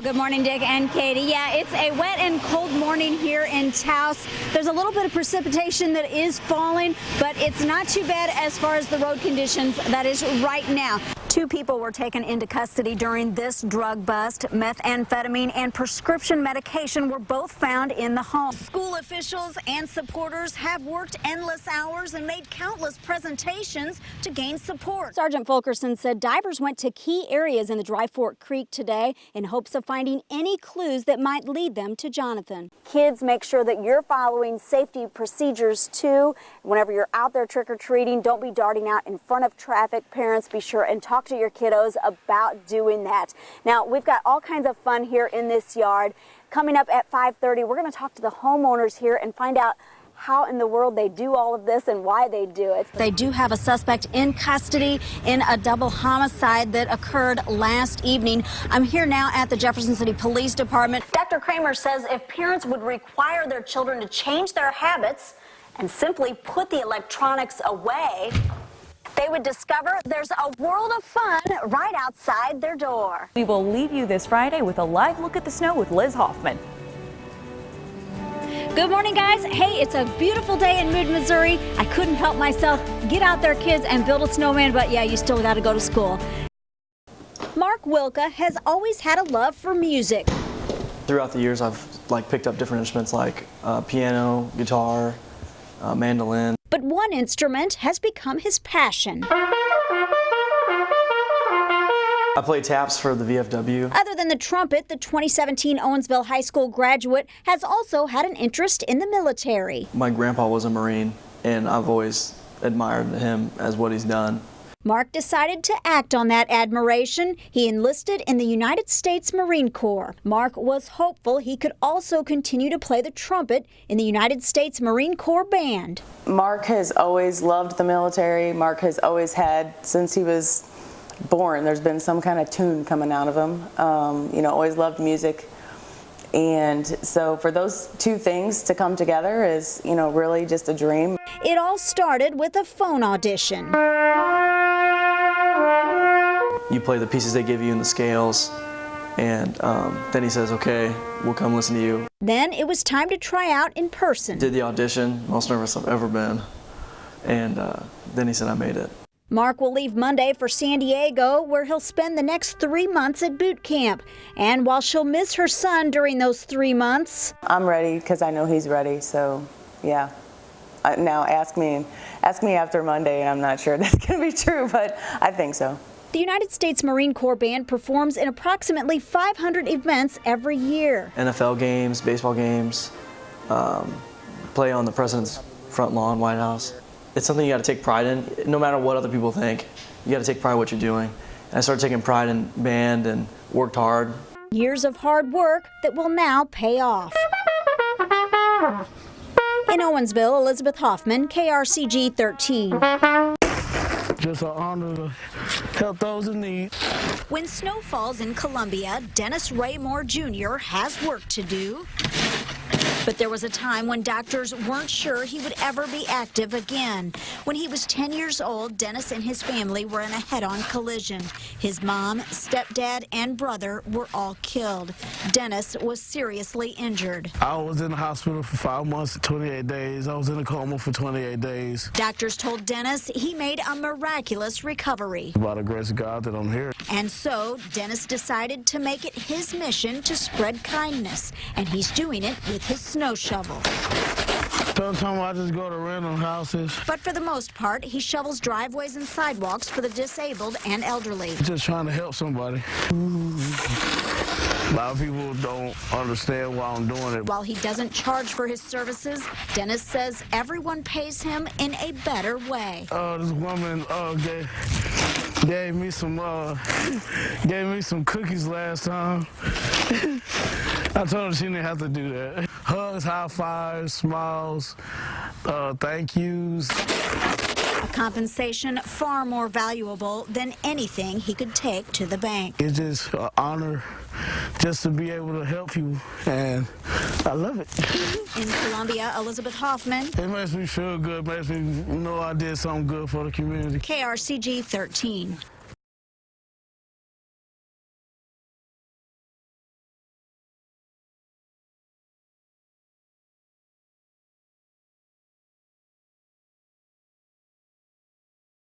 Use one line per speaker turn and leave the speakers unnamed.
Good morning, Dick and Katie. Yeah, it's a wet and cold morning here in Taos. There's a little bit of precipitation that is falling, but it's not too bad as far as the road conditions that is right now. 2 people were taken into custody during this drug bust. Methamphetamine and prescription medication were both found in the home. School officials and supporters have worked endless hours and made countless presentations to gain support. Sergeant Fulkerson said divers went to key areas in the Dry Fork Creek today in hopes of finding any clues that might lead them to Jonathan. Kids, make sure that you're following safety procedures too. Whenever you're out there trick-or-treating, don't be darting out in front of traffic. Parents, be sure and talk to your kiddos about doing that. Now, we've got all kinds of fun here in this yard. Coming up at 5:30, we're going to talk to the homeowners here and find out how in the world they do all of this and why they do it. They do have a suspect in custody in a double homicide that occurred last evening. I'm here now at the Jefferson City Police Department. Dr. Kramer says if parents would require their children to change their habits and simply put the electronics away, they would discover there's a world of fun right outside their door.
We will leave you this Friday with a live look at the snow with Liz Hoffman.
Good morning, guys. Hey, it's a beautiful day in Mood, Missouri. I couldn't help myself. Get out there, kids, and build a snowman, but yeah, you still got to go to school. Mark Wilka has always had a love for music.
Throughout the years, I've picked up different instruments like piano, guitar, mandolin.
But one instrument has become his passion.
I play taps for the VFW.
Other than the trumpet, the 2017 Owensville High School graduate has also had an interest in the military.
My grandpa was a Marine, and I've always admired him as what he's done.
Mark decided to act on that admiration. He enlisted in the United States Marine Corps. Mark was hopeful he could also continue to play the trumpet in the United States Marine Corps Band.
Mark has always loved the military. Mark has always had, since he was born, there's been some kind of tune coming out of him. Always loved music. And so for those 2 things to come together is, really just a dream.
It all started with a phone audition.
You play the pieces they give you in the scales, and then he says, okay, we'll come listen to you.
Then it was time to try out in person.
Did the audition, most nervous I've ever been, and then he said I made it.
Mark will leave Monday for San Diego, where he'll spend the next 3 months at boot camp. And while she'll miss her son during those 3 months,
I'm ready because I know he's ready, so yeah. Now ask me after Monday, and I'm not sure that's going to be true, but I think so.
The United States Marine Corps Band performs in approximately 500 events every year.
NFL games, baseball games, play on the president's front lawn, White House. It's something you got to take pride in, no matter what other people think. You got to take pride in what you're doing. And I started taking pride in band and worked hard.
Years of hard work that will now pay off. In Owensville, Elizabeth Hoffman, KRCG 13.
Just an honor to help those in need.
When snow falls in Columbia, Dennis Raymore Jr. has work to do. But there was a time when doctors weren't sure he would ever be active again. When he was 10 years old, Dennis and his family were in a head-on collision. His mom, stepdad, and brother were all killed. Dennis was seriously injured.
I was in the hospital for 5 months and 28 days. I was in a coma for 28 days.
Doctors told Dennis he made a miraculous recovery.
By the grace of God that I'm here.
And so, Dennis decided to make it his mission to spread kindness. And he's doing it with his snow shovel.
Sometimes I just go to random houses.
But for the most part, he shovels driveways and sidewalks for the disabled and elderly.
Just trying to help somebody. A lot of people don't understand why I'm doing it.
While he doesn't charge for his services, Dennis says everyone pays him in a better way.
This woman gave me some cookies last time. I told her she didn't have to do that. Hugs, high fives, smiles, thank yous.
A compensation far more valuable than anything he could take to the bank.
It's just an honor just to be able to help you, and I love it.
In Columbia, Elizabeth Hoffman.
It makes me feel good, makes me know I did something good for the community.
KRCG 13.